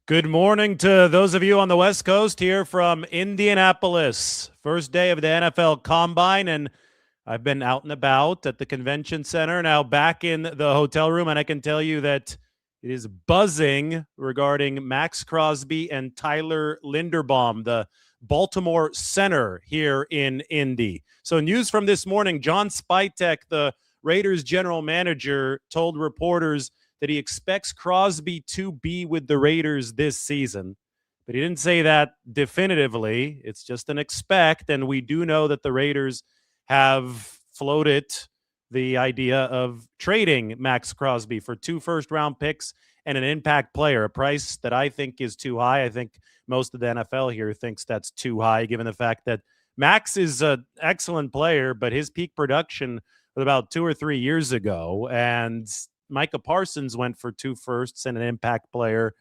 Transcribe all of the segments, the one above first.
Good morning to those of you on the West Coast here from Indianapolis. First day of the NFL Combine, and I've been out and about at the convention center, now back in the hotel room, and I can tell you that it is buzzing regarding Maxx Crosby and Tyler Linderbaum, the Baltimore center here in Indy. So news from this morning, John Spytek, the Raiders general manager, told reporters that he expects Crosby to be with the Raiders this season. But he didn't say that definitively. It's just an expect. And we do know that the Raiders have floated the idea of trading Maxx Crosby for 2 first-round picks and an impact player, a price that I think is too high. I think most of the NFL here thinks that's too high, given the fact that Max is an excellent player, but his peak production was about 2 or 3 years ago. And Micah Parsons went for 2 firsts and an impact player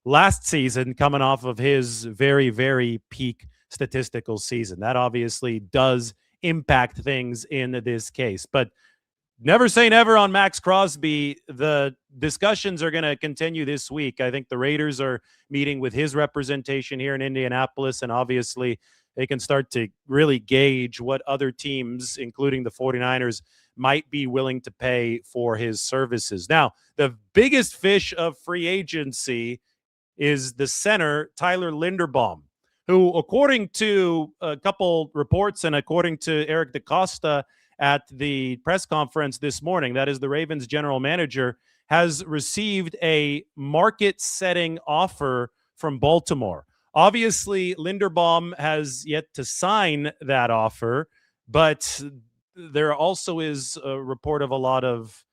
last season, coming off of his very, very peak statistical season. That obviously does impact things in this case. But never say never on Maxx Crosby. The discussions are going to continue this week. I think the Raiders are meeting with his representation here in Indianapolis, and obviously they can start to really gauge what other teams, including the 49ers, might be willing to pay for his services. Now, the biggest fish of free agency is the center, Tyler Linderbaum, who, according to a couple reports and according to Eric DeCosta at the press conference this morning, that is the Ravens general manager, has received a market-setting offer from Baltimore. Obviously, Linderbaum has yet to sign that offer, but there also is a report of a lot of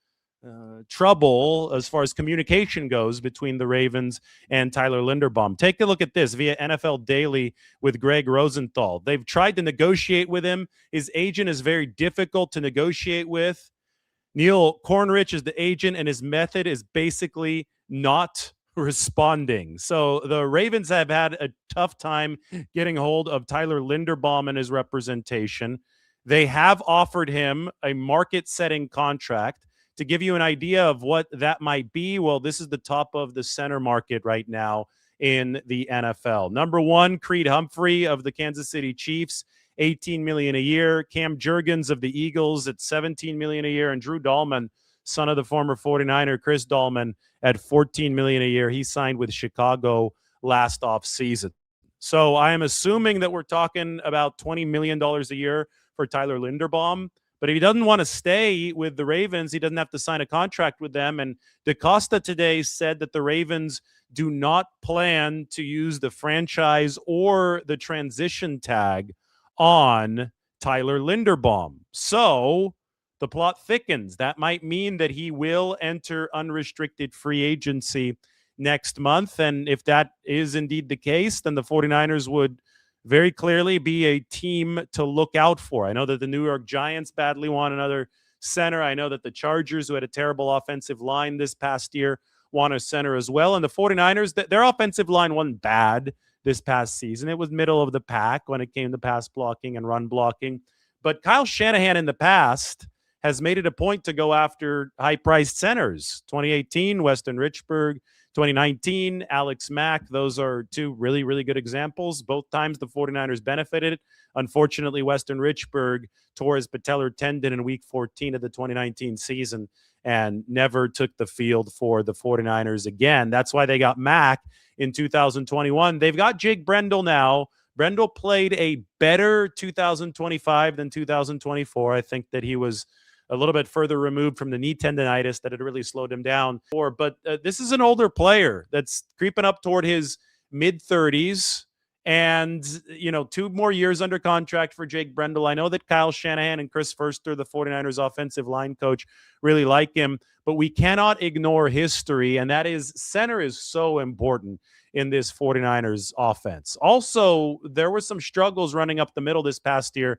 trouble as far as communication goes between the Ravens and Tyler Linderbaum. Take a look at this via NFL Daily with Greg Rosenthal. They've tried to negotiate with him. His agent is very difficult to negotiate with. Neil Cornrich is the agent, and his method is basically not responding. So the Ravens have had a tough time getting hold of Tyler Linderbaum and his representation. They have offered him a market-setting contract. To give you an idea of what that might be, well, this is the top of the center market right now in the NFL. Number 1, Creed Humphrey of the Kansas City Chiefs, $18 million a year. Cam Jurgens of the Eagles at $17 million a year. And Drew Dahlman, son of the former 49er Chris Dahlman, at $14 million a year. He signed with Chicago last offseason. So I am assuming that we're talking about $20 million a year for Tyler Linderbaum. But if he doesn't want to stay with the Ravens, he doesn't have to sign a contract with them. And DeCosta today said that the Ravens do not plan to use the franchise or the transition tag on Tyler Linderbaum. So the plot thickens. That might mean that he will enter unrestricted free agency next month. And if that is indeed the case, then the 49ers would very clearly be a team to look out for. I know that the New York Giants badly want another center. I know that the Chargers, who had a terrible offensive line this past year, want a center as well. And the 49ers, their offensive line wasn't bad this past season. It was middle of the pack when it came to pass blocking and run blocking. But Kyle Shanahan in the past has made it a point to go after high-priced centers. 2018, Weston Richburg. 2019, Alex Mack. Those are 2 really, really good examples. Both times the 49ers benefited. Unfortunately, Weston Richburg tore his patellar tendon in week 14 of the 2019 season and never took the field for the 49ers again. That's why they got Mack in 2021. They've got Jake Brendel now. Brendel played a better 2025 than 2024. I think that he was a little bit further removed from the knee tendonitis that had really slowed him down. But this is an older player that's creeping up toward his mid-30s. And, 2 more years under contract for Jake Brendel. I know that Kyle Shanahan and Chris Foerster, the 49ers offensive line coach, really like him. But we cannot ignore history, and that is center is so important in this 49ers offense. Also, there were some struggles running up the middle this past year.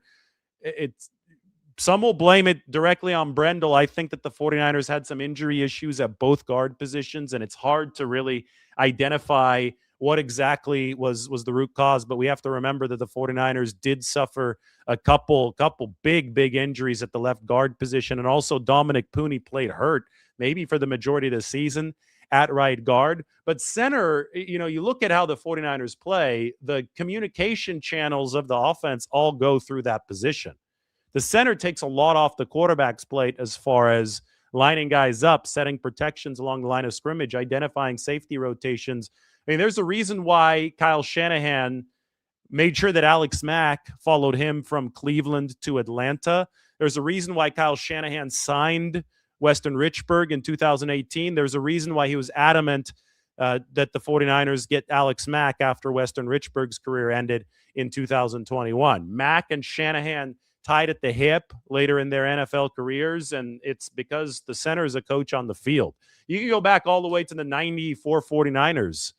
Some will blame it directly on Brendel. I think that the 49ers had some injury issues at both guard positions, and it's hard to really identify what exactly was the root cause. But we have to remember that the 49ers did suffer a couple big injuries at the left guard position. And also Dominic Pooney played hurt maybe for the majority of the season. at right guard. But center, you look at how the 49ers play, the communication channels of the offense all go through that position. The center takes a lot off the quarterback's plate as far as lining guys up, setting protections along the line of scrimmage, identifying safety rotations. I mean, there's a reason why Kyle Shanahan made sure that Alex Mack followed him from Cleveland to Atlanta. There's a reason why Kyle Shanahan signed Weston Richburg in 2018. There's a reason why he was adamant that the 49ers get Alex Mack after Weston Richburg's career ended in 2021. Mack and Shanahan tied at the hip later in their NFL careers, and it's because the center is a coach on the field. You can go back all the way to the 94 49ers,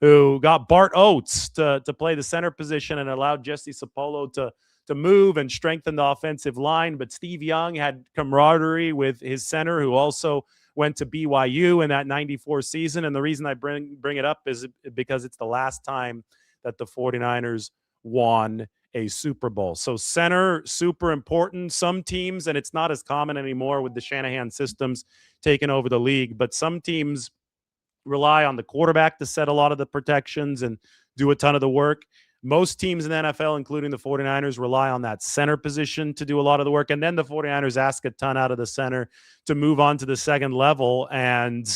who got Bart Oates to play the center position and allowed Jesse Sapolo to move and strengthen the offensive line. But Steve Young had camaraderie with his center, who also went to BYU in that 94 season. And the reason I bring it up is because it's the last time that the 49ers won a Super Bowl. So center, super important. Some teams, and it's not as common anymore with the Shanahan systems taking over the league, but some teams rely on the quarterback to set a lot of the protections and do a ton of the work. Most teams in the NFL, including the 49ers, rely on that center position to do a lot of the work. And then the 49ers ask a ton out of the center to move on to the second level and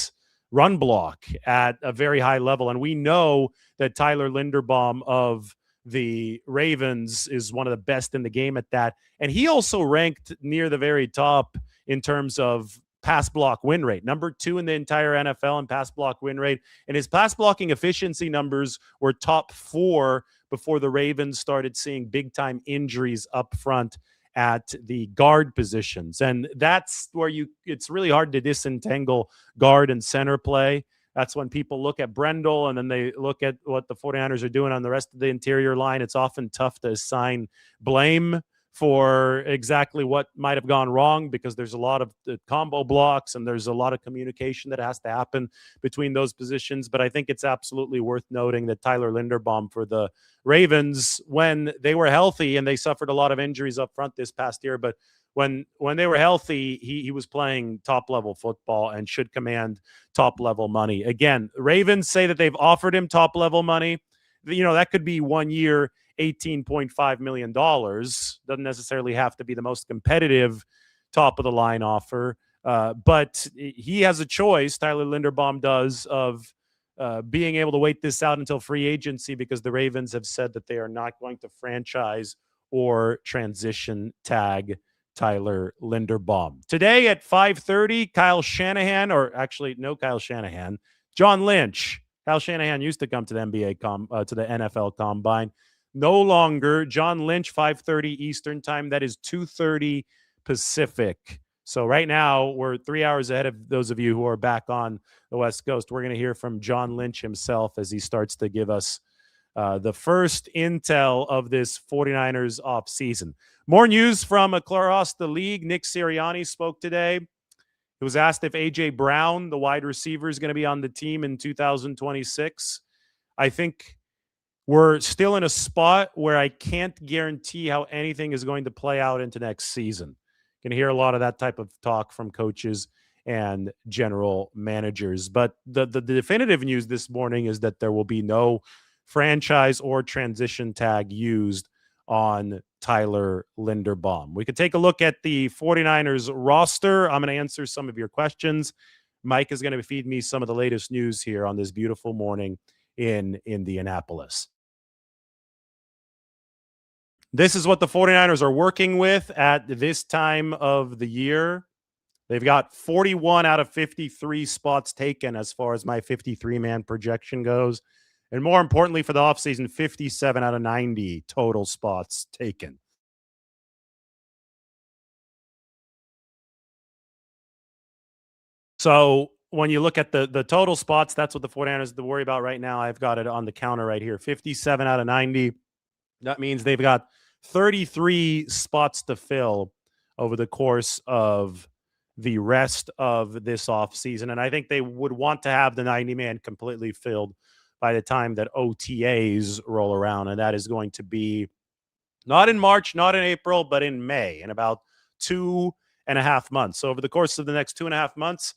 run block at a very high level. And we know that Tyler Linderbaum of the Ravens is one of the best in the game at that. And he also ranked near the very top in terms of pass block win rate, number 2 in the entire NFL in pass block win rate. And his pass blocking efficiency numbers were top 4 before the Ravens started seeing big time injuries up front at the guard positions. And that's where it's really hard to disentangle guard and center play. That's when people look at Brendel and then they look at what the 49ers are doing on the rest of the interior line. It's often tough to assign blame for exactly what might have gone wrong, because there's a lot of combo blocks and there's a lot of communication that has to happen between those positions. But I think it's absolutely worth noting that Tyler Linderbaum for the Ravens, when they were healthy, and they suffered a lot of injuries up front this past year, but when they were healthy, he was playing top-level football and should command top-level money. Again, Ravens say that they've offered him top-level money. That could be 1 year, $18.5 million. Doesn't necessarily have to be the most competitive top-of-the-line offer. But he has a choice, Tyler Linderbaum does, of being able to wait this out until free agency, because the Ravens have said that they are not going to franchise or transition tag Tyler Linderbaum. Today at 5:30, Kyle Shanahan, or actually no Kyle Shanahan, John Lynch. Kyle Shanahan used to come to the to the NFL Combine. No longer. John Lynch, 5:30 Eastern time. That is 2:30 Pacific. So right now we're 3 hours ahead of those of you who are back on the West Coast. We're going to hear from John Lynch himself as he starts to give us the first intel of this 49ers offseason. More news from across the league. Nick Sirianni spoke today. He was asked if A.J. Brown, the wide receiver, is going to be on the team in 2026. I think we're still in a spot where I can't guarantee how anything is going to play out into next season. You can hear a lot of that type of talk from coaches and general managers. But the definitive news this morning is that there will be no franchise or transition tag used on Tyler Linderbaum. We could take a look at the 49ers roster. I'm going to answer some of your questions. Mike is going to feed me some of the latest news here on this beautiful morning in Indianapolis. This is what the 49ers are working with at this time of the year. They've got 41 out of 53 spots taken as far as my 53-man projection goes. And more importantly for the offseason, 57 out of 90 total spots taken. So when you look at the total spots, that's what the 49ers have to worry about right now. I've got it on the counter right here. 57 out of 90. That means they've got 33 spots to fill over the course of the rest of this offseason. And I think they would want to have the 90-man completely filled by the time that OTAs roll around. And that is going to be not in March, not in April, but in May, in about 2.5 months. So over the course of the next 2.5 months,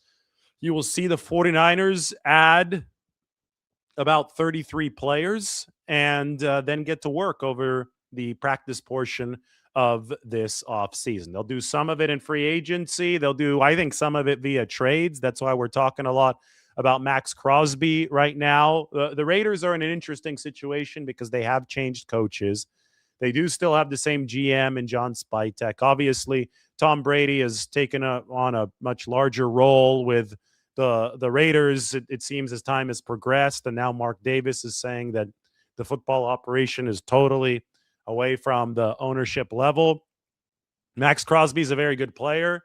You will see the 49ers add about 33 players and then get to work over the practice portion of this offseason. They'll do some of it in free agency. They'll do, I think, some of it via trades. That's why we're talking a lot about Maxx Crosby right now. The Raiders are in an interesting situation because they have changed coaches. They do still have the same GM and John Spytek. Obviously, Tom Brady has taken on a much larger role with the Raiders. It seems as time has progressed, and now Mark Davis is saying that the football operation is totally away from the ownership level. Maxx Crosby is a very good player.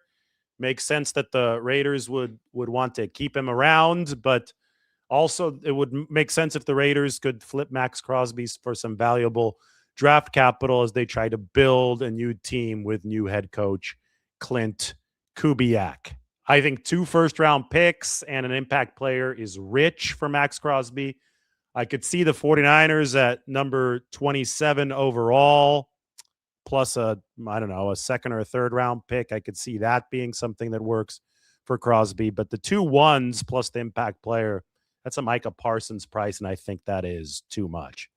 Makes sense that the Raiders would want to keep him around, but also it would make sense if the Raiders could flip Maxx Crosby for some valuable draft capital as they try to build a new team with new head coach Clint Kubiak. I think 2 first-round picks and an impact player is rich for Maxx Crosby. I could see the 49ers at number 27 overall, plus a second or a third round pick. I could see that being something that works for Crosby. But the 2 ones plus the impact player, that's a Micah Parsons price, and I think that is too much.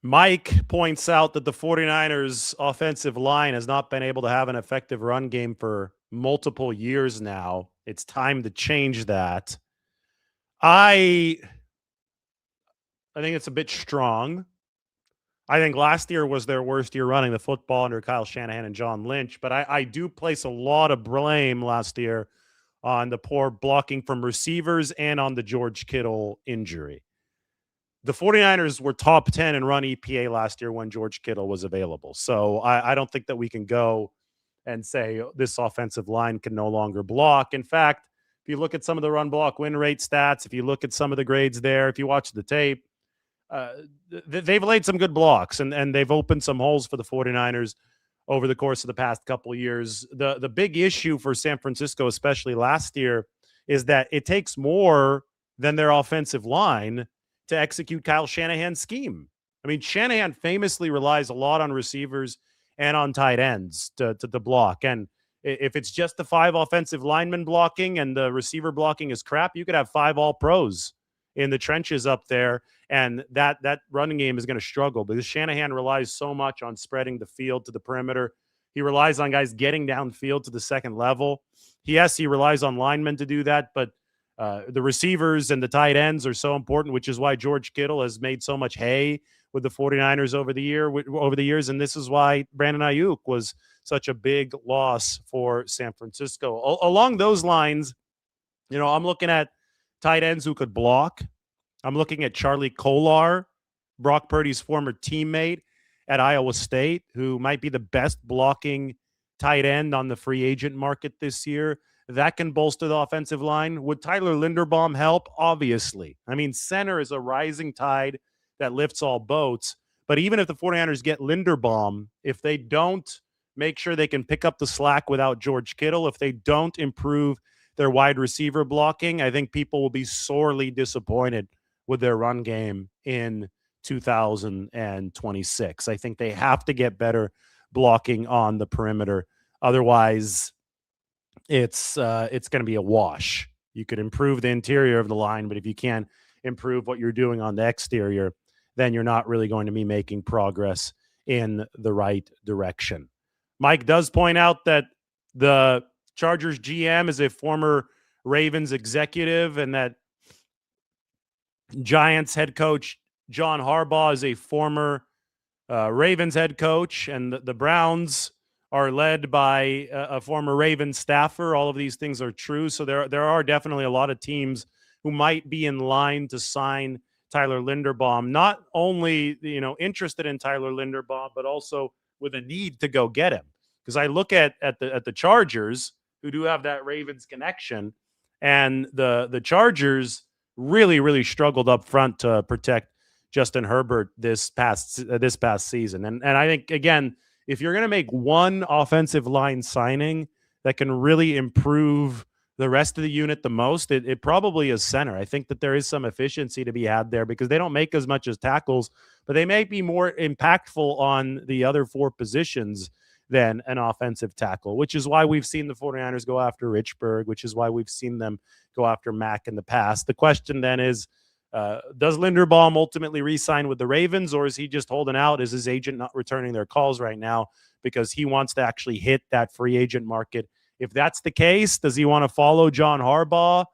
Mike points out that the 49ers offensive line has not been able to have an effective run game for multiple years now. It's time to change that. I think it's a bit strong. I think last year was their worst year running the football under Kyle Shanahan and John Lynch, but I do place a lot of blame last year on the poor blocking from receivers and on the George Kittle injury. The 49ers were top 10 in run EPA last year when George Kittle was available. So I don't think that we can go and say this offensive line can no longer block. In fact, if you look at some of the run block win rate stats, if you look at some of the grades there, if you watch the tape, they've laid some good blocks and they've opened some holes for the 49ers over the course of the past couple of years. The big issue for San Francisco, especially last year, is that it takes more than their offensive line to execute Kyle Shanahan's scheme. I mean, Shanahan famously relies a lot on receivers and on tight ends to block. And if it's just the 5 offensive linemen blocking and the receiver blocking is crap, you could have 5 all pros in the trenches up there. And that running game is going to struggle because Shanahan relies so much on spreading the field to the perimeter. He relies on guys getting downfield to the second level. Yes, he relies on linemen to do that, but the receivers and the tight ends are so important, which is why George Kittle has made so much hay with the 49ers over the years. And this is why Brandon Aiyuk was such a big loss for San Francisco. Along those lines, I'm looking at tight ends who could block. I'm looking at Charlie Kolar, Brock Purdy's former teammate at Iowa State, who might be the best blocking tight end on the free agent market this year. That can bolster the offensive line. Would Tyler Linderbaum help? Obviously. I mean, center is a rising tide that lifts all boats. But even if the 49ers get Linderbaum, if they don't make sure they can pick up the slack without George Kittle, if they don't improve their wide receiver blocking, I think people will be sorely disappointed with their run game in 2026. I think they have to get better blocking on the perimeter. Otherwise, it's going to be a wash. You could improve the interior of the line, but if you can't improve what you're doing on the exterior, then you're not really going to be making progress in the right direction. Mike does point out that the Chargers GM is a former Ravens executive and that Giants head coach John Harbaugh is a former Ravens head coach, and the Browns are led by a former Ravens staffer. All of these things are true. So there are definitely a lot of teams who might be in line to sign Tyler Linderbaum, not only, interested in Tyler Linderbaum, but also with a need to go get him. Because I look at the Chargers, who do have that Ravens connection, and the Chargers really, really struggled up front to protect Justin Herbert this past season. And I think, again, if you're going to make one offensive line signing that can really improve the rest of the unit the most, it probably is center. I think that there is some efficiency to be had there because they don't make as much as tackles, but they may be more impactful on the other four positions than an offensive tackle, which is why we've seen the 49ers go after Richburg, which is why we've seen them go after Mack in the past. The question then is, does Linderbaum ultimately re-sign with the Ravens, or is he just holding out? Is his agent not returning their calls right now because he wants to actually hit that free agent market? If that's the case, does he want to follow John Harbaugh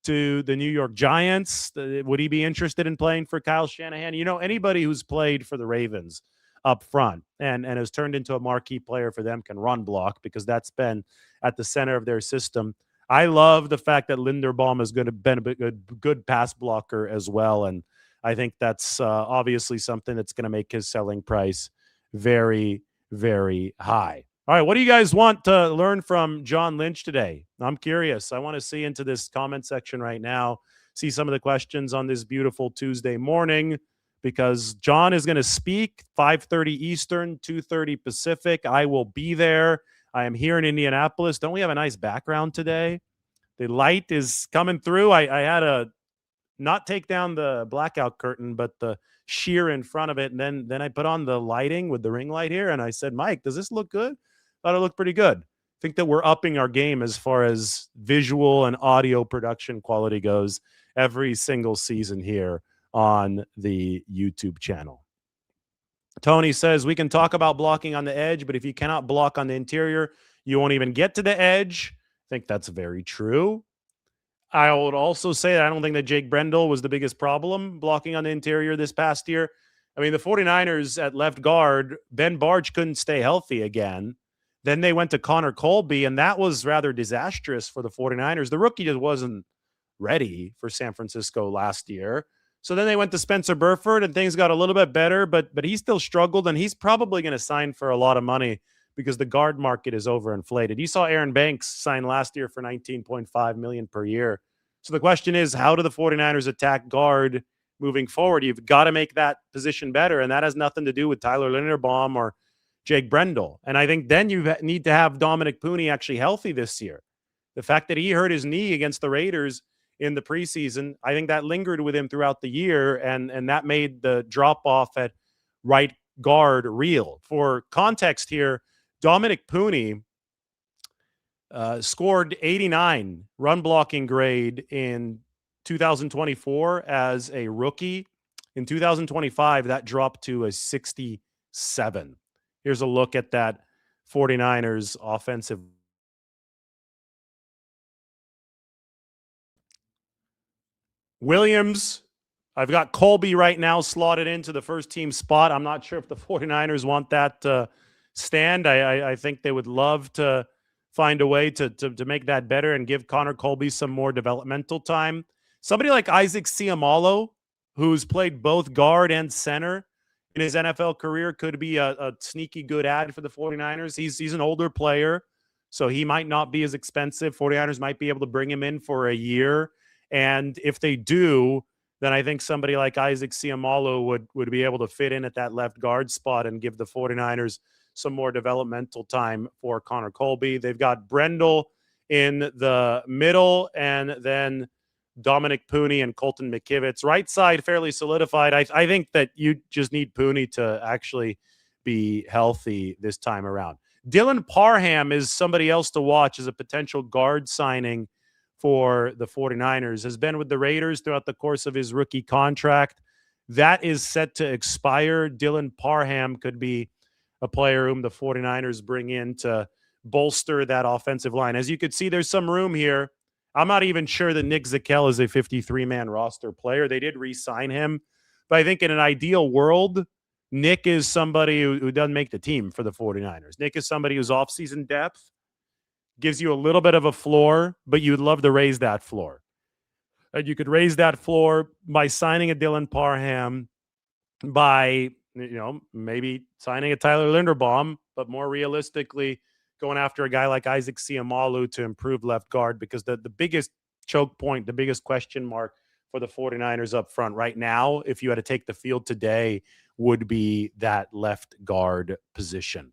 to the New York Giants? Would he be interested in playing for Kyle Shanahan? You know, anybody who's played for the Ravens up front and has turned into a marquee player for them can run block because that's been at the center of their system. I love the fact that Linderbaum is going to be a good pass blocker as well. And I think that's obviously something that's going to make his selling price very, very high. All right, what do you guys want to learn from John Lynch today? I'm curious. I want to see into this comment section right now, see some of the questions on this beautiful Tuesday morning, because John is going to speak 5:30 Eastern, 2:30 Pacific. I will be there. I am here in Indianapolis. Don't we have a nice background today? The light is coming through. I had to not take down the blackout curtain, but the sheer in front of it. And then I put on the lighting with the ring light here. And I said, Mike, does this look good? Thought it looked pretty good. I think that we're upping our game as far as visual and audio production quality goes every single season here on the YouTube channel. Tony says we can talk about blocking on the edge, but if you cannot block on the interior, you won't even get to the edge. I think that's very true. I would also say that I don't think that Jake Brendel was the biggest problem blocking on the interior this past year. I mean, the 49ers at left guard, Ben Barch couldn't stay healthy again. Then they went to Connor Colby, and that was rather disastrous for the 49ers. The rookie just wasn't ready for San Francisco last year. So then they went to Spencer Burford, and things got a little bit better, but he still struggled, and he's probably going to sign for a lot of money because the guard market is overinflated. You saw Aaron Banks sign last year for $19.5 million per year. So the question is, how do the 49ers attack guard moving forward? You've got to make that position better, and that has nothing to do with Tyler Linderbaum or Jake Brendel. And I think then you need to have Dominic Pooney actually healthy this year. The fact that he hurt his knee against the Raiders in the preseason, I think that lingered with him throughout the year, and that made the drop-off at right guard real. For context here, Dominic Pooney scored 89 run blocking grade in 2024 as a rookie. In 2025, that dropped to a 67. Here's a look at that 49ers offensive. Williams, I've got Colby right now slotted into the first team spot. I'm not sure if the 49ers want that to stand. I think they would love to find a way to make that better and give Connor Colby some more developmental time. Somebody like Isaac Seumalo, who's played both guard and center in his NFL career, could be a sneaky good ad for the 49ers. He's an older player, so he might not be as expensive. 49ers might be able to bring him in for a year. And if they do, then I think somebody like Isaac Seumalo would be able to fit in at that left guard spot and give the 49ers some more developmental time for Connor Colby. They've got Brendel in the middle, and then Dominic Pooney and Colton McKivitz. Right side fairly solidified. I think that you just need Pooney to actually be healthy this time around. Dylan Parham is somebody else to watch as a potential guard signing for the 49ers. Has been with the Raiders throughout the course of his rookie contract. That is set to expire. Dylan Parham could be a player whom the 49ers bring in to bolster that offensive line. As you could see, there's some room here. I'm not even sure that Nick Zakelj is a 53-man roster player. They did re-sign him. But I think in an ideal world, Nick is somebody who doesn't make the team for the 49ers. Nick is somebody who's off-season depth, gives you a little bit of a floor, but you'd love to raise that floor. And you could raise that floor by signing a Dylan Parham, by maybe signing a Tyler Linderbaum, but more realistically, going after a guy like Isaac Seumalo to improve left guard, because the biggest choke point, the biggest question mark for the 49ers up front right now, if you had to take the field today, would be that left guard position.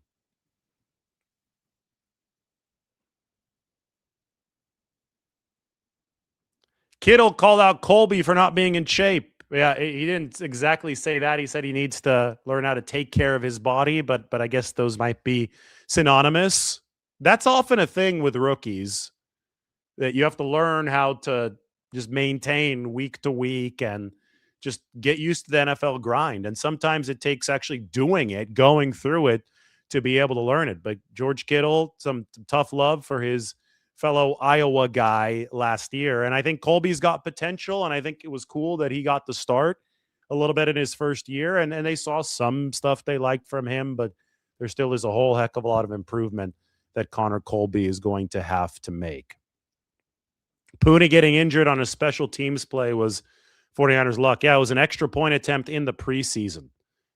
Kittle called out Colby for not being in shape. Yeah, he didn't exactly say that. He said he needs to learn how to take care of his body, but I guess those might be synonymous. That's often a thing with rookies, that you have to learn how to just maintain week to week and just get used to the NFL grind. And sometimes it takes actually doing it, going through it to be able to learn it. But George Kittle, some tough love for his fellow Iowa guy last year. And I think Colby's got potential. And I think it was cool that he got the start a little bit in his first year. And they saw some stuff they liked from him, but there still is a whole heck of a lot of improvement that Connor Colby is going to have to make. Pooney getting injured on a special teams play was 49ers luck. Yeah, it was an extra point attempt in the preseason.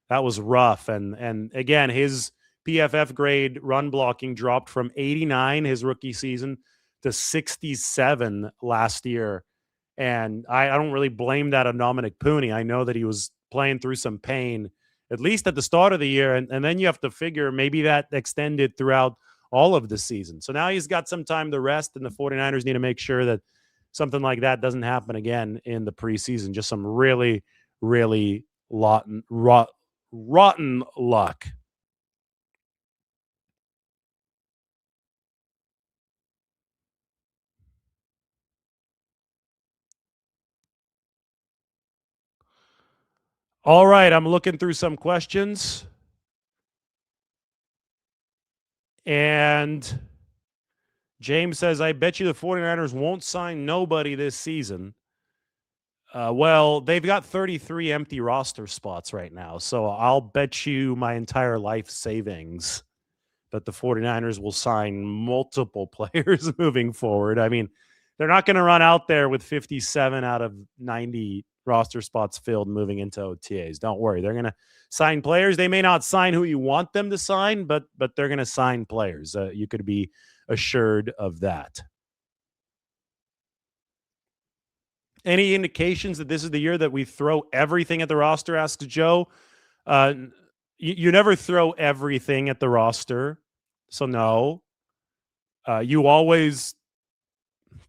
That was rough. And again, his PFF grade run blocking dropped from 89 his rookie season to 67 last year. And I don't really blame that on Dominic Pooney. I know that he was playing through some pain, at least at the start of the year. And then you have to figure maybe that extended throughout all of the season. So now he's got some time to rest, and the 49ers need to make sure that something like that doesn't happen again in the preseason. Just some really, really rotten luck. All right, I'm looking through some questions. And James says, I bet you the 49ers won't sign nobody this season. Well, they've got 33 empty roster spots right now. So I'll bet you my entire life savings that the 49ers will sign multiple players moving forward. I mean, they're not going to run out there with 57 out of 90 roster spots filled moving into OTAs. Don't worry. They're going to sign players. They may not sign who you want them to sign, but they're going to sign players. You could be assured of that. Any indications that this is the year that we throw everything at the roster, asks Joe. You never throw everything at the roster. So no. You always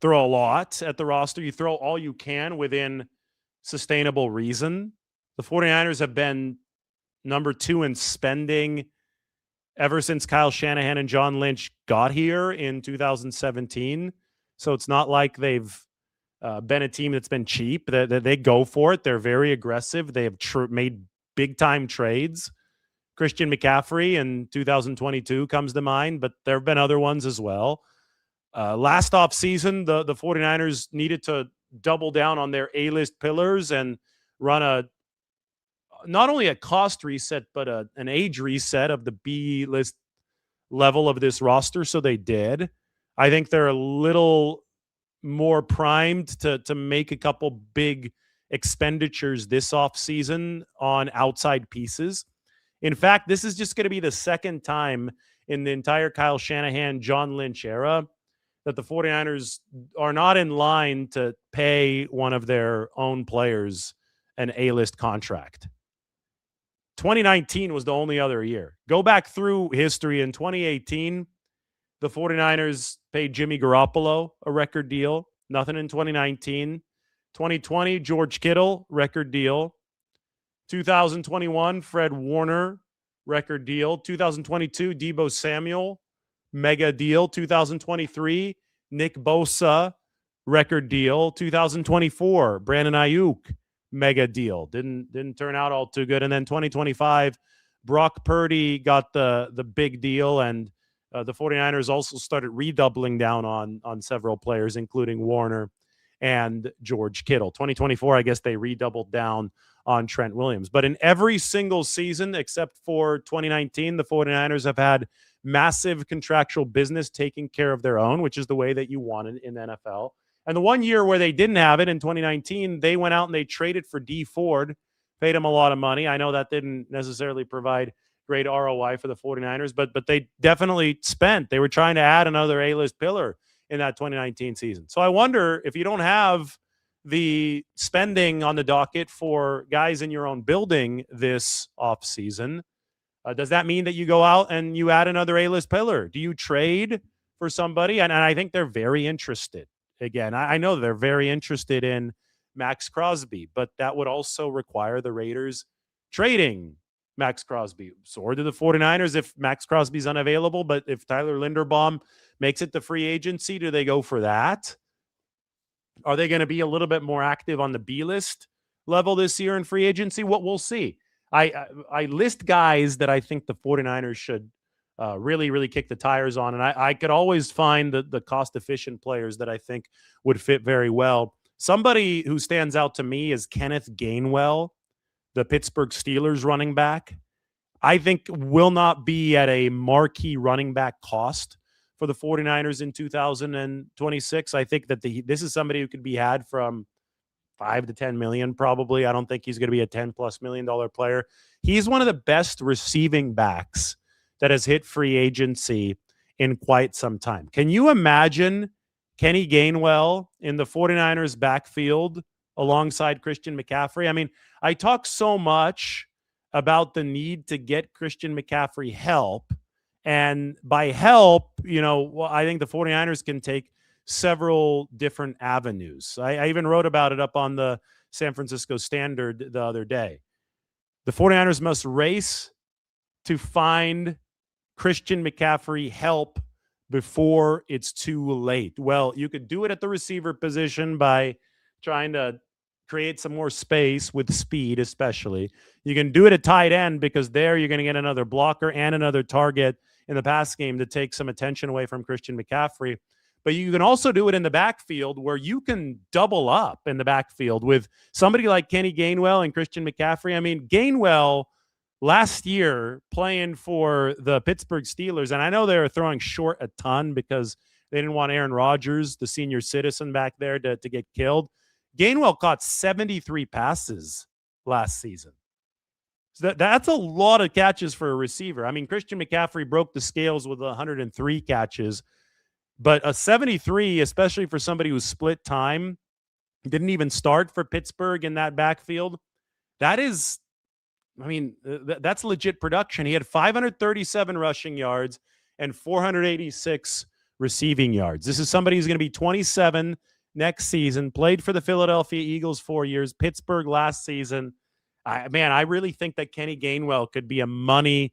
throw a lot at the roster. You throw all you can within sustainable reason. The 49ers have been number 2 in spending ever since Kyle Shanahan and John Lynch got here in 2017. So it's not like they've been a team that's been cheap. They go for it. They're very aggressive. They have made big-time trades. Christian McCaffrey in 2022 comes to mind, but there have been other ones as well. Last offseason, the 49ers needed to double down on their A-list pillars and run not only a cost reset, but an age reset of the B-list level of this roster. So they did. I think they're a little more primed to make a couple big expenditures this offseason on outside pieces. In fact, this is just going to be the second time in the entire Kyle Shanahan, John Lynch era that the 49ers are not in line to pay one of their own players an A-list contract. 2019 was the only other year. Go back through history. In 2018, the 49ers paid Jimmy Garoppolo a record deal. Nothing in 2019. 2020, George Kittle, record deal. 2021, Fred Warner, record deal. 2022, Deebo Samuel, mega deal. 2023, Nick Bosa, record deal. 2024, Brandon Aiyuk, mega deal. Didn't turn out all too good. And then 2025, Brock Purdy got the big deal, and the 49ers also started redoubling down on several players, including Warner and George Kittle. 2024, I guess they redoubled down on Trent Williams. But in every single season except for 2019, the 49ers have had massive contractual business taking care of their own, which is the way that you want it in the NFL. And the one year where they didn't have it in 2019, they went out and they traded for Dee Ford, paid him a lot of money. I know that didn't necessarily provide great ROI for the 49ers, but they definitely spent. They were trying to add another A-list pillar in that 2019 season. So I wonder if you don't have the spending on the docket for guys in your own building this offseason, does that mean that you go out and you add another A-list pillar? Do you trade for somebody? And I think they're very interested. again. I know they're very interested in Maxx Crosby, but that would also require the Raiders trading Maxx Crosby. So do the 49ers if Maxx Crosby's unavailable, but if Tyler Linderbaum makes it to free agency, do they go for that? Are they going to be a little bit more active on the B list level this year in free agency? What we'll see. I list guys that I think the 49ers should really kick the tires on. And I could always find the cost-efficient players that I think would fit very well. Somebody who stands out to me is Kenneth Gainwell, the Pittsburgh Steelers running back. I think will not be at a marquee running back cost for the 49ers in 2026. I think that this is somebody who could be had from 5 to 10 million probably. I don't think he's going to be a 10 plus $million player. He's one of the best receiving backs that has hit free agency in quite some time. Can you imagine Kenny Gainwell in the 49ers backfield alongside Christian McCaffrey? I mean, I talk so much about the need to get Christian McCaffrey help. And by help, I think the 49ers can take several different avenues. I even wrote about it up on the San Francisco Standard the other day. The 49ers must race to find Christian McCaffrey help before it's too late. Well, you could do it at the receiver position by trying to create some more space with speed, especially. You can do it at tight end because there you're going to get another blocker and another target in the pass game to take some attention away from Christian McCaffrey. But you can also do it in the backfield where you can double up in the backfield with somebody like Kenny Gainwell and Christian McCaffrey. I mean, Gainwell last year playing for the Pittsburgh Steelers, and I know they were throwing short a ton because they didn't want Aaron Rodgers, the senior citizen back there, to get killed. Gainwell caught 73 passes last season. So that's a lot of catches for a receiver. I mean, Christian McCaffrey broke the scales with 103 catches, but a 73, especially for somebody who's split time, didn't even start for Pittsburgh in that backfield. That's legit production. He had 537 rushing yards and 486 receiving yards. This is somebody who's going to be 27 next season, played for the Philadelphia Eagles 4 years, Pittsburgh last season. I really think that Kenny Gainwell could be a money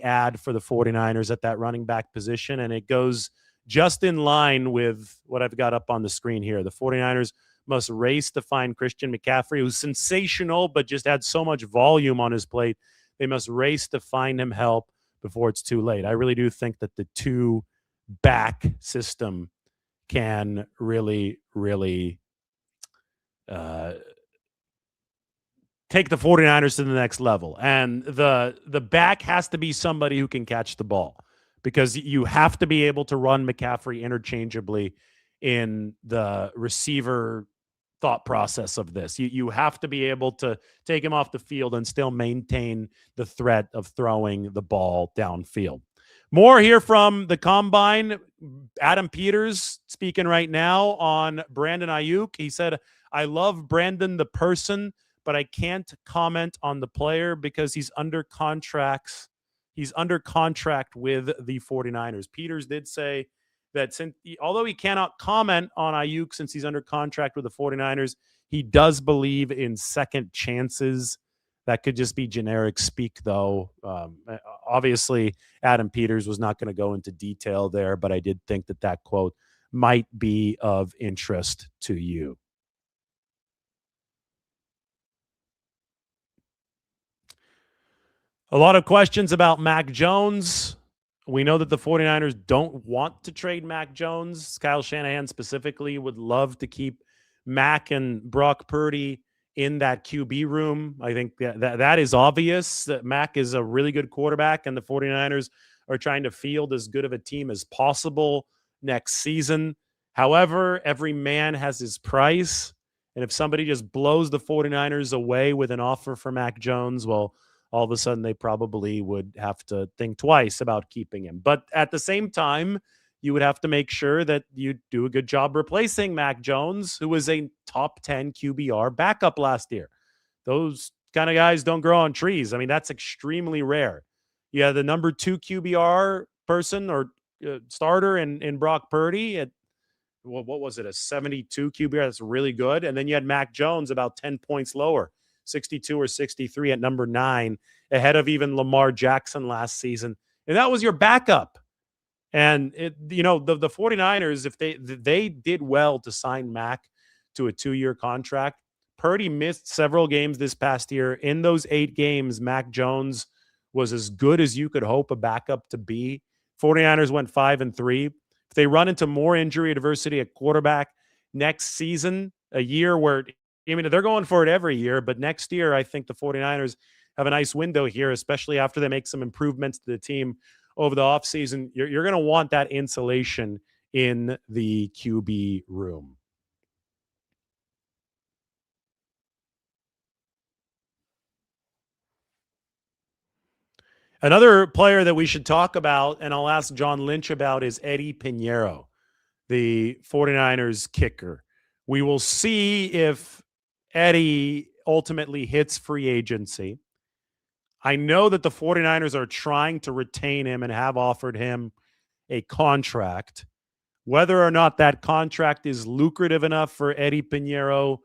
add for the 49ers at that running back position, and it goes just in line with what I've got up on the screen here. The 49ers must race to find Christian McCaffrey, who's sensational, but just had so much volume on his plate. They must race to find him help before it's too late. I really do think that the two-back system can really take the 49ers to the next level. And the back has to be somebody who can catch the ball because you have to be able to run McCaffrey interchangeably in the receiver thought process of this. You have to be able to take him off the field and still maintain the threat of throwing the ball downfield. More here from the Combine. Adam Peters speaking right now on Brandon Aiyuk. He said, I love Brandon the person, but I can't comment on the player because he's under contract with the 49ers. Peters did say that although he cannot comment on Aiyuk since he's under contract with the 49ers, he does believe in second chances. That could just be generic speak, though. Obviously, Adam Peters was not going to go into detail there, but I did think that quote might be of interest to you. A lot of questions about Mac Jones. We know that the 49ers don't want to trade Mac Jones. Kyle Shanahan specifically would love to keep Mac and Brock Purdy in that QB room. I think that is obvious that Mac is a really good quarterback and the 49ers are trying to field as good of a team as possible next season. However, every man has his price. And if somebody just blows the 49ers away with an offer for Mac Jones, well, all of a sudden they probably would have to think twice about keeping him. But at the same time, you would have to make sure that you do a good job replacing Mac Jones, who was a top 10 QBR backup last year. Those kind of guys don't grow on trees. I mean, that's extremely rare. You have the number 2 QBR person or starter in Brock Purdy. what was it, a 72 QBR? That's really good. And then you had Mac Jones about 10 points lower, 62 or 63 at number 9, ahead of even Lamar Jackson last season. And that was your backup. And the 49ers, if they did well to sign Mac to a 2-year contract. Purdy missed several games this past year. In those 8 games, Mac Jones was as good as you could hope a backup to be. 49ers went 5-3. If they run into more injury adversity at quarterback next season, a year where, I mean, they're going for it every year, but next year, I think the 49ers have a nice window here, especially after they make some improvements to the team over the offseason. You're going to want that insulation in the QB room. Another player that we should talk about, and I'll ask John Lynch about, is Eddie Pinheiro, the 49ers kicker. We will see if Eddie ultimately hits free agency. I know that the 49ers are trying to retain him and have offered him a contract. Whether or not that contract is lucrative enough for Eddie Pinheiro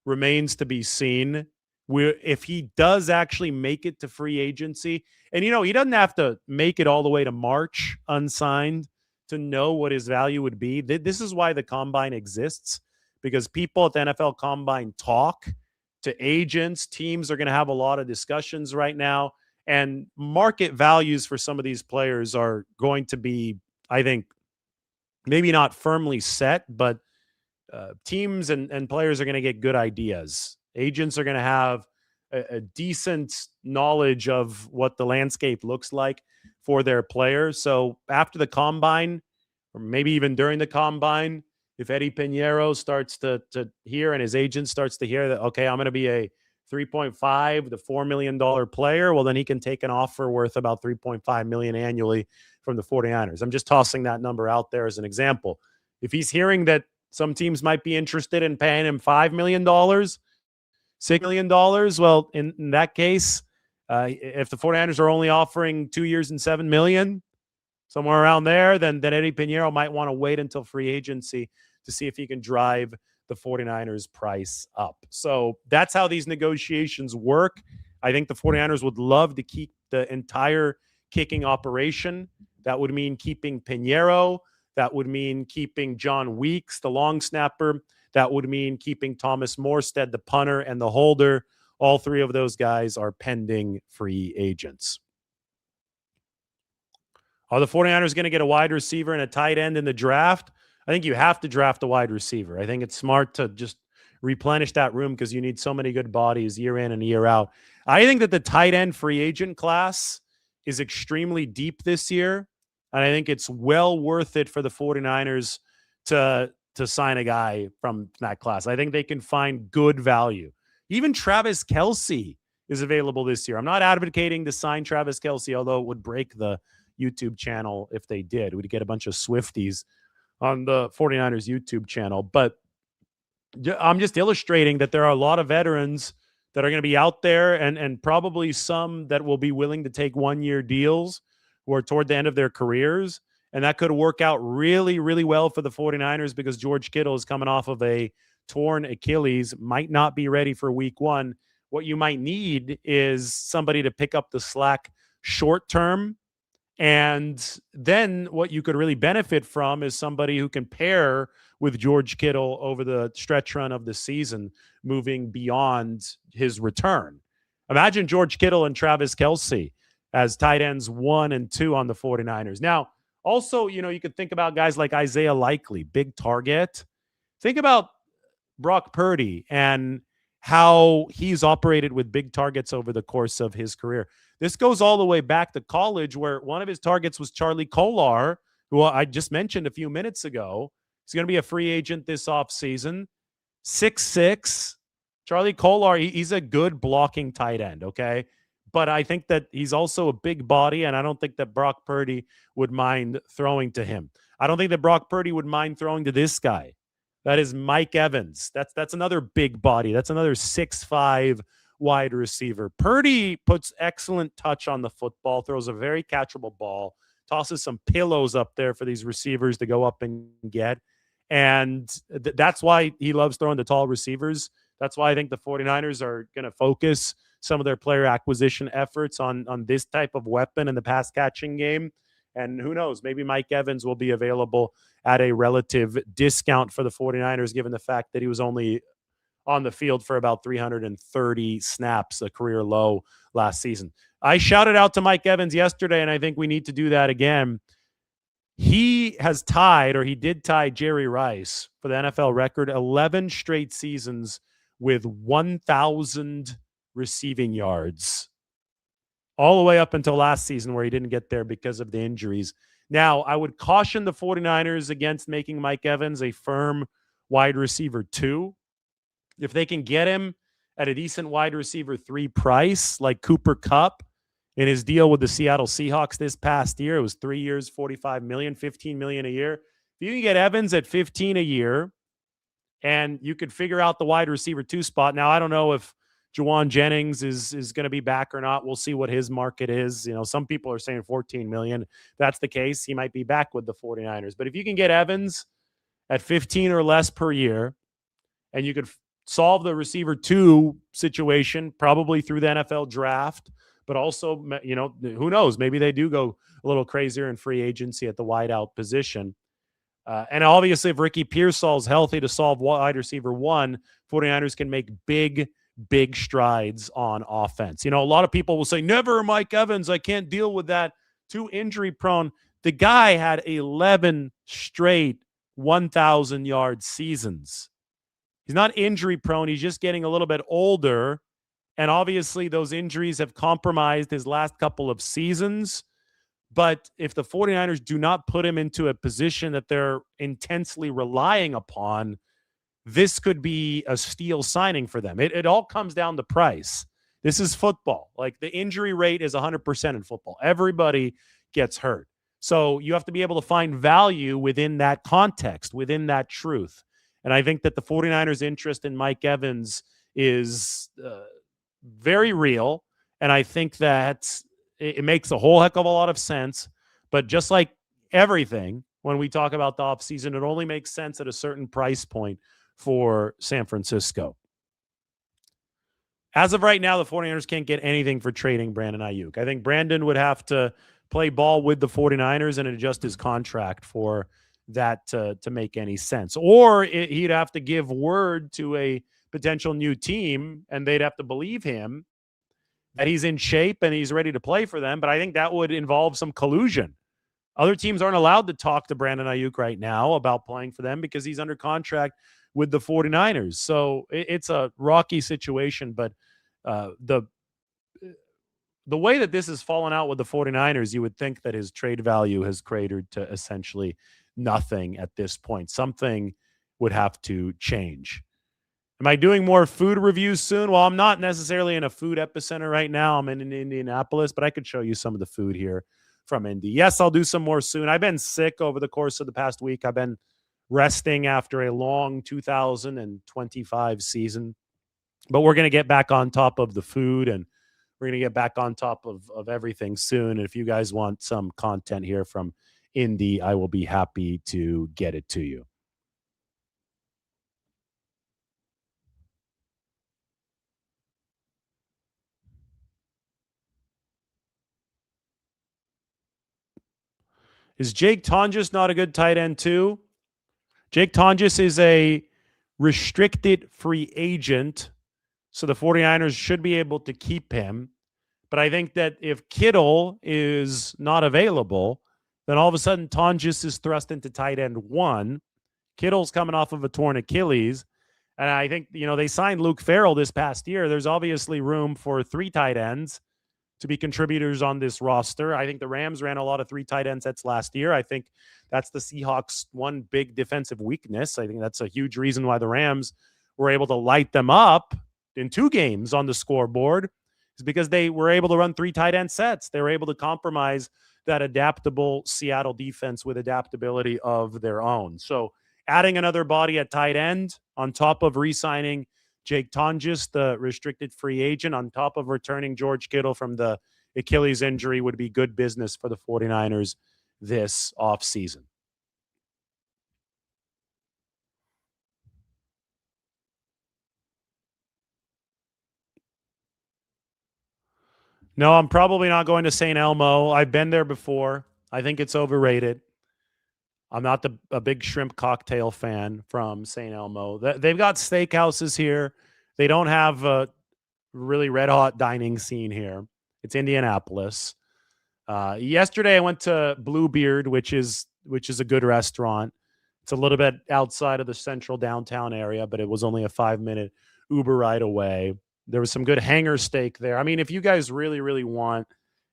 remains to be seen. If he does actually make it to free agency, and he doesn't have to make it all the way to March unsigned to know what his value would be. This is why the combine exists, because people at the NFL combine talk to agents. Teams are going to have a lot of discussions right now, and market values for some of these players are going to be, I think, maybe not firmly set, but teams and players are going to get good ideas. Agents are going to have a decent knowledge of what the landscape looks like for their players. So after the combine, or maybe even during the combine, if Eddie Pinheiro starts to hear, and his agent starts to hear that, okay, I'm going to be a 3.5 to $4 million player, well, then he can take an offer worth about $3.5 million annually from the 49ers. I'm just tossing that number out there as an example. If he's hearing that some teams might be interested in paying him $5 million, $6 million, well, in that case, if the 49ers are only offering 2 years and $7 million, somewhere around there, then Eddie Pinheiro might want to wait until free agency to see if he can drive the 49ers price up. So that's how these negotiations work. I think the 49ers would love to keep the entire kicking operation. That would mean keeping Pinheiro. That would mean keeping John Weeks, the long snapper. That would mean keeping Thomas Morstead, the punter, and the holder. All 3 of those guys are pending free agents. Are the 49ers going to get a wide receiver and a tight end in the draft? I think you have to draft a wide receiver. I think it's smart to just replenish that room because you need so many good bodies year in and year out. I think that the tight end free agent class is extremely deep this year, and I think it's well worth it for the 49ers to sign a guy from that class. I think they can find good value. Even Travis Kelce is available this year. I'm not advocating to sign Travis Kelce, although it would break the YouTube channel if they did. We'd get a bunch of Swifties on the 49ers YouTube channel. But I'm just illustrating that there are a lot of veterans that are going to be out there, and probably some that will be willing to take 1-year deals who are toward the end of their careers. And that could work out really, really well for the 49ers because George Kittle is coming off of a torn Achilles, might not be ready for week 1. What you might need is somebody to pick up the slack short term. And then what you could really benefit from is somebody who can pair with George Kittle over the stretch run of the season, moving beyond his return. Imagine George Kittle and Travis Kelce as tight ends 1 and 2 on the 49ers. Now, also, you could think about guys like Isaiah Likely, big target. Think about Brock Purdy and how he's operated with big targets over the course of his career. This goes all the way back to college, where one of his targets was Charlie Kolar, who I just mentioned a few minutes ago. He's going to be a free agent this offseason. 6'6". Charlie Kolar, he's a good blocking tight end, okay? But I think that he's also a big body, and I don't think that Brock Purdy would mind throwing to him. I don't think that Brock Purdy would mind throwing to this guy. That is Mike Evans. That's another big body. That's another 6'5" wide receiver. Purdy puts excellent touch on the football, throws a very catchable ball, tosses some pillows up there for these receivers to go up and get. And that's why he loves throwing the tall receivers. That's why I think the 49ers are going to focus some of their player acquisition efforts on this type of weapon in the pass catching game. And who knows, maybe Mike Evans will be available at a relative discount for the 49ers, given the fact that he was only on the field for about 330 snaps, a career low last season. I shouted out to Mike Evans yesterday, and I think we need to do that again. He has tied, or he did tie, Jerry Rice for the NFL record 11 straight seasons with 1,000 receiving yards, all the way up until last season where he didn't get there because of the injuries. Now, I would caution the 49ers against making Mike Evans a firm wide receiver 2. If they can get him at a decent wide receiver 3 price, like Cooper Kupp in his deal with the Seattle Seahawks this past year, it was 3 years, $45 million, $15 million a year. If you can get Evans at $15 a year and you could figure out the wide receiver 2 spot. Now, I don't know if Juwan Jennings is going to be back or not. We'll see what his market is. You know, some people are saying $14 million. If that's the case, he might be back with the 49ers. But if you can get Evans at 15 or less per year, and you could solve the receiver 2 situation probably through the NFL draft, but also, you know, who knows? Maybe they do go a little crazier in free agency at the wideout position. And obviously, if Ricky Pearsall's healthy to solve wide receiver 1, 49ers can make big strides on offense. You know, a lot of people will say, never Mike Evans. I can't deal with that. Too injury prone. The guy had 11 straight 1,000-yard seasons. He's not injury prone. He's just getting a little bit older. And obviously, those injuries have compromised his last couple of seasons. But if the 49ers do not put him into a position that they're intensely relying upon, this could be a steal signing for them. It all comes down to price. This is football. Like, the injury rate is 100% in football. Everybody gets hurt. So you have to be able to find value within that context, within that truth. And I think that the 49ers' interest in Mike Evans is very real. And I think that it makes a whole heck of a lot of sense. But just like everything, when we talk about the offseason, it only makes sense at a certain price point for San Francisco. As of right now, the 49ers can't get anything for trading Brandon Aiyuk. I think Brandon would have to play ball with the 49ers and adjust his contract for that to make any sense. Or he'd have to give word to a potential new team, and they'd have to believe him that he's in shape and he's ready to play for them. But I think that would involve some collusion. Other teams aren't allowed to talk to Brandon Aiyuk right now about playing for them because he's under contract with the 49ers. So it's a rocky situation. But the way that this has fallen out with the 49ers, you would think that his trade value has cratered to essentially nothing at this point. Something would have to change. Am I doing more food reviews soon? Well, I'm not necessarily in a food epicenter right now. I'm in Indianapolis, but I could show you some of the food here from Indy. Yes, I'll do some more soon. I've been sick over the course of the past week. I've been resting after a long 2025 season. But we're going to get back on top of the food, and we're going to get back on top of everything soon. And if you guys want some content here from Indy, I will be happy to get it to you. Is Jake Tonjes not a good tight end too? Jake Tonjes is a restricted free agent, so the 49ers should be able to keep him. But I think that if Kittle is not available, then all of a sudden Tonjes is thrust into tight end 1. Kittle's coming off of a torn Achilles. And I think, you know, they signed Luke Farrell this past year. There's obviously room for 3 tight ends to be contributors on this roster. I think the Rams ran a lot of 3 tight end sets last year. I think that's the Seahawks' one big defensive weakness. I think that's a huge reason why the Rams were able to light them up in 2 games on the scoreboard, is because they were able to run 3 tight end sets. They were able to compromise that adaptable Seattle defense with adaptability of their own. So adding another body at tight end on top of re-signing Jake Tonjes, the restricted free agent, on top of returning George Kittle from the Achilles injury, would be good business for the 49ers this offseason. No, I'm probably not going to St. Elmo. I've been there before. I think it's overrated. I'm not a big shrimp cocktail fan from St. Elmo. They've got steakhouses here. They don't have a really red hot dining scene here. It's Indianapolis. Yesterday I went to Bluebeard, which is a good restaurant. It's a little bit outside of the central downtown area, but it was only a 5-minute Uber ride away. There was some good hanger steak there. I mean, if you guys really, really want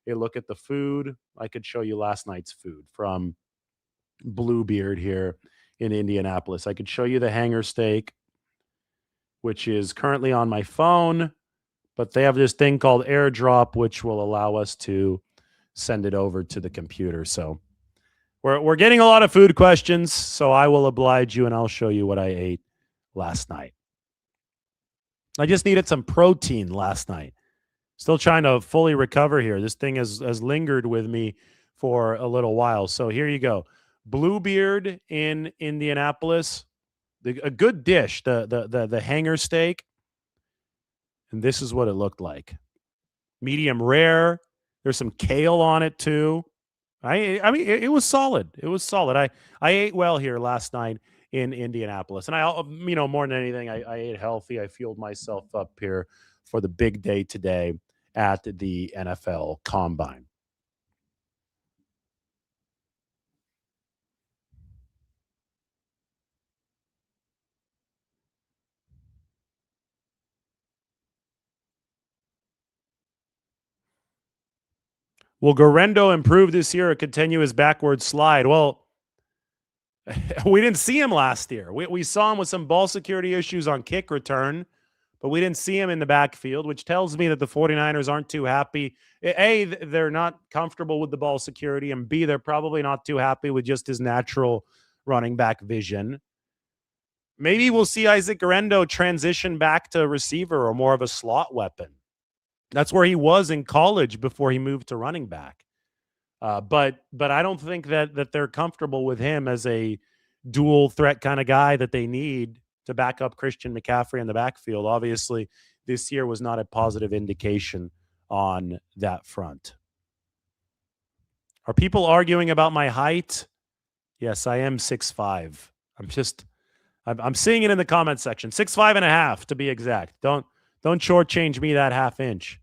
a look at the food, I could show you last night's food from Bluebeard here in Indianapolis. I could show you the hanger steak, which is currently on my phone, but they have this thing called AirDrop, which will allow us to send it over to the computer. So we're getting a lot of food questions, so I will oblige you and I'll show you what I ate last night. I just needed some protein last night. Still trying to fully recover here. This thing has lingered with me for a little while. So here you go. Bluebeard in Indianapolis. A good dish, the hanger steak. And this is what it looked like. Medium rare. There's some kale on it too. I mean, it was solid. It was solid. I ate well here last night in Indianapolis, and more than anything, I ate healthy. I fueled myself up here for the big day today at the NFL Combine. Will Guerrero improve this year or continue his backward slide? Well, we didn't see him last year. We saw him with some ball security issues on kick return, but we didn't see him in the backfield, which tells me that the 49ers aren't too happy. A, they're not comfortable with the ball security, and B, they're probably not too happy with just his natural running back vision. Maybe we'll see Isaac Guerrero transition back to receiver or more of a slot weapon. That's where he was in college before he moved to running back. But I don't think that they're comfortable with him as a dual threat kind of guy that they need to back up Christian McCaffrey in the backfield. Obviously, this year was not a positive indication on that front. Are people arguing about my height? Yes, I am 6'5". I'm seeing it in the comment section. 6'5.5" to be exact. Don't shortchange me that half inch.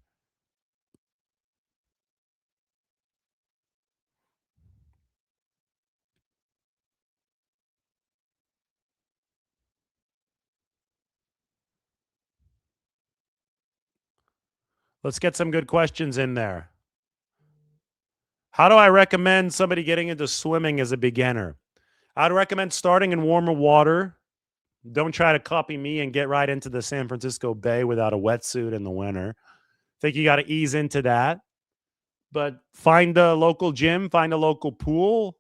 Let's get some good questions in there. How do I recommend somebody getting into swimming as a beginner? I'd recommend starting in warmer water. Don't try to copy me and get right into the San Francisco Bay without a wetsuit in the winter. I think you got to ease into that. But find a local gym, find a local pool,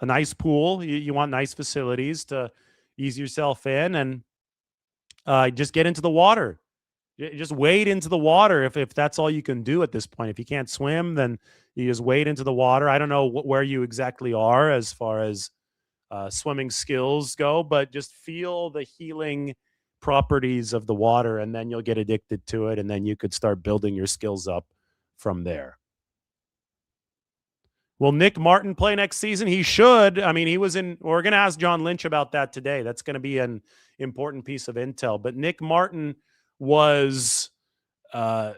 a nice pool. You want nice facilities to ease yourself in, and just get into the water. Just wade into the water if that's all you can do at this point. If you can't swim, then you just wade into the water. I don't know where you exactly are as far as swimming skills go, but just feel the healing properties of the water, and then you'll get addicted to it, and then you could start building your skills up from there. Will Nick Martin play next season? He should. I mean, we're going to ask John Lynch about that today. That's going to be an important piece of intel. But Nick Martin was in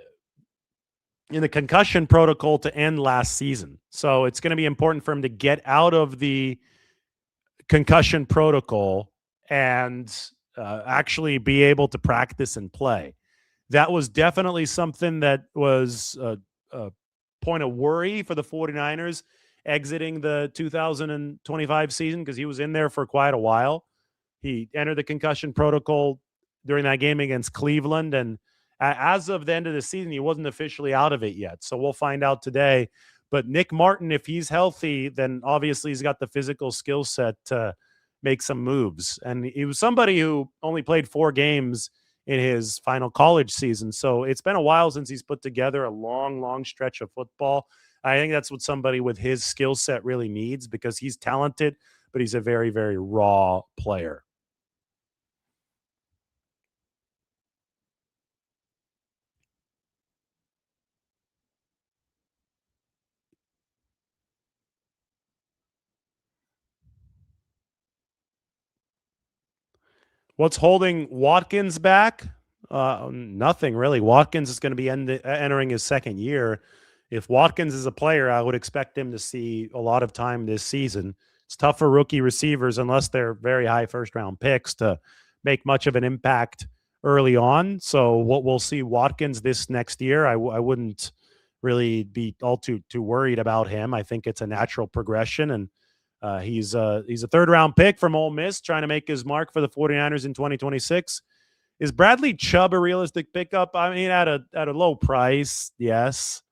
the concussion protocol to end last season. So it's going to be important for him to get out of the concussion protocol and actually be able to practice and play. That was definitely something that was a point of worry for the 49ers exiting the 2025 season, because he was in there for quite a while. He entered the concussion protocol during that game against Cleveland, and as of the end of the season, he wasn't officially out of it yet. So we'll find out today. But Nick Martin, if he's healthy, then obviously he's got the physical skill set to make some moves. And he was somebody who only played 4 games in his final college season. So it's been a while since he's put together a long, long stretch of football. I think that's what somebody with his skill set really needs, because he's talented, but he's a very, very raw player. What's holding Watkins back? Nothing really. Watkins is going to be entering his second year. If Watkins is a player, I would expect him to see a lot of time this season. It's tough for rookie receivers unless they're very high first-round picks to make much of an impact early on. So what we'll see Watkins this next year, I wouldn't really be all too worried about him. I think it's a natural progression, and he's a third-round pick from Ole Miss trying to make his mark for the 49ers in 2026. Is Bradley Chubb a realistic pickup? I mean, at a low price, yes.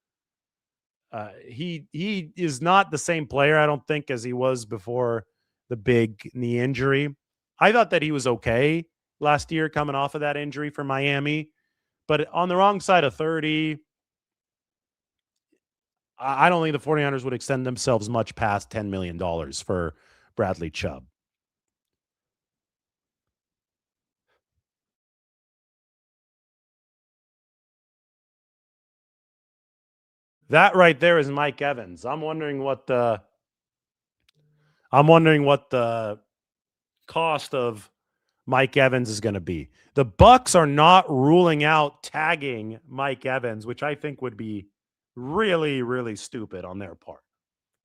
He is not the same player, I don't think, as he was before the big knee injury. I thought that he was okay last year coming off of that injury for Miami, but on the wrong side of 30, I don't think the 49ers would extend themselves much past $10 million for Bradley Chubb. That right there is Mike Evans. I'm wondering what the cost of Mike Evans is going to be. The Bucks are not ruling out tagging Mike Evans, which I think would be really, really stupid on their part.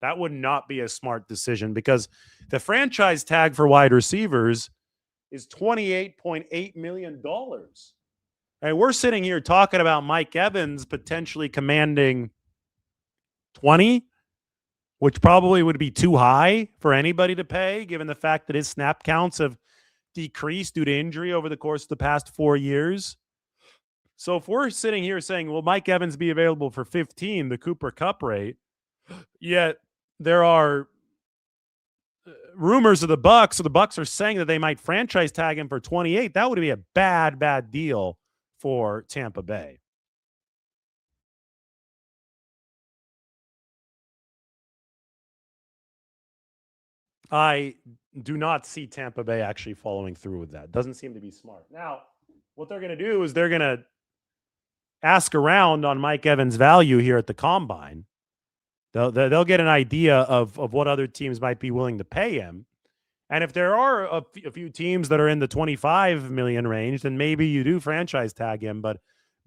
That would not be a smart decision because the franchise tag for wide receivers is $28.8 million. And we're sitting here talking about Mike Evans potentially commanding 20, which probably would be too high for anybody to pay, given the fact that his snap counts have decreased due to injury over the course of the past 4 years. So if we're sitting here saying, will Mike Evans be available for 15, the Cooper Kupp rate, yet there are rumors of the Bucks, so the Bucks are saying that they might franchise tag him for 28, that would be a bad deal for Tampa Bay. I do not see Tampa Bay actually following through with that. Doesn't seem to be smart. Now, what they're going to do is they're going to ask around on Mike Evans' value here at the Combine. They'll get an idea of what other teams might be willing to pay him. And if there are a few teams that are in the 25 million range, then maybe you do franchise tag him. But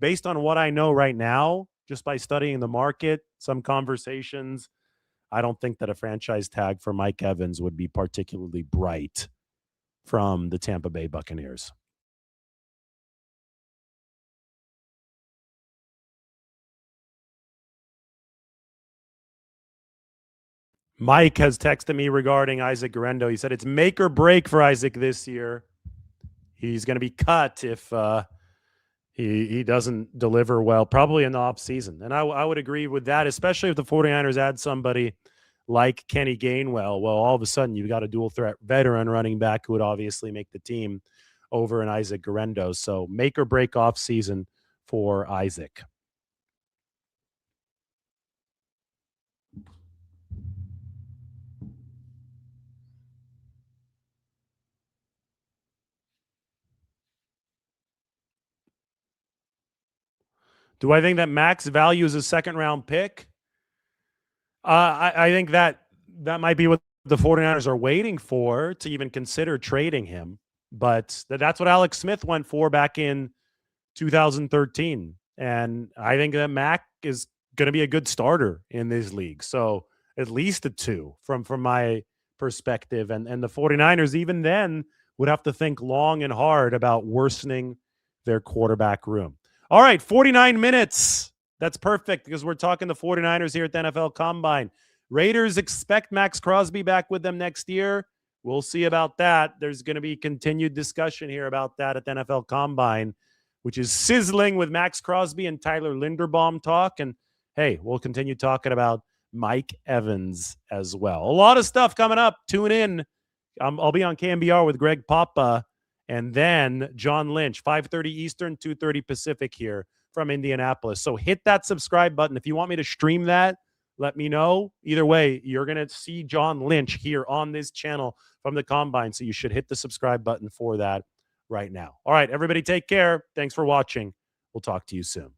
based on what I know right now, just by studying the market, some conversations, I don't think that a franchise tag for Mike Evans would be particularly bright from the Tampa Bay Buccaneers. Mike has texted me regarding Isaac Guerendo. He said it's make or break for Isaac this year. He's going to be cut if he doesn't deliver well, probably in the offseason. And I would agree with that, especially if the 49ers add somebody like Kenny Gainwell. Well, all of a sudden you've got a dual threat veteran running back who would obviously make the team over an Isaac Guerendo. So make or break offseason for Isaac. Do I think that Max values a second-round pick? I think that might be what the 49ers are waiting for to even consider trading him. But that's what Alex Smith went for back in 2013. And I think that Mac is going to be a good starter in this league. So at least a 2 from my perspective. And the 49ers, even then, would have to think long and hard about worsening their quarterback room. All right, 49 minutes. That's perfect because we're talking the 49ers here at the NFL Combine. Raiders expect Maxx Crosby back with them next year. We'll see about that. There's going to be continued discussion here about that at the NFL Combine, which is sizzling with Maxx Crosby and Tyler Linderbaum talk. And hey, we'll continue talking about Mike Evans as well. A lot of stuff coming up. Tune in. I'll be on KMBR with Greg Papa and then John Lynch, 5:30 Eastern, 2:30 Pacific here from Indianapolis. So hit that subscribe button. If you want me to stream that, let me know. Either way, you're going to see John Lynch here on this channel from the Combine. So you should hit the subscribe button for that right now. All right, everybody take care. Thanks for watching. We'll talk to you soon.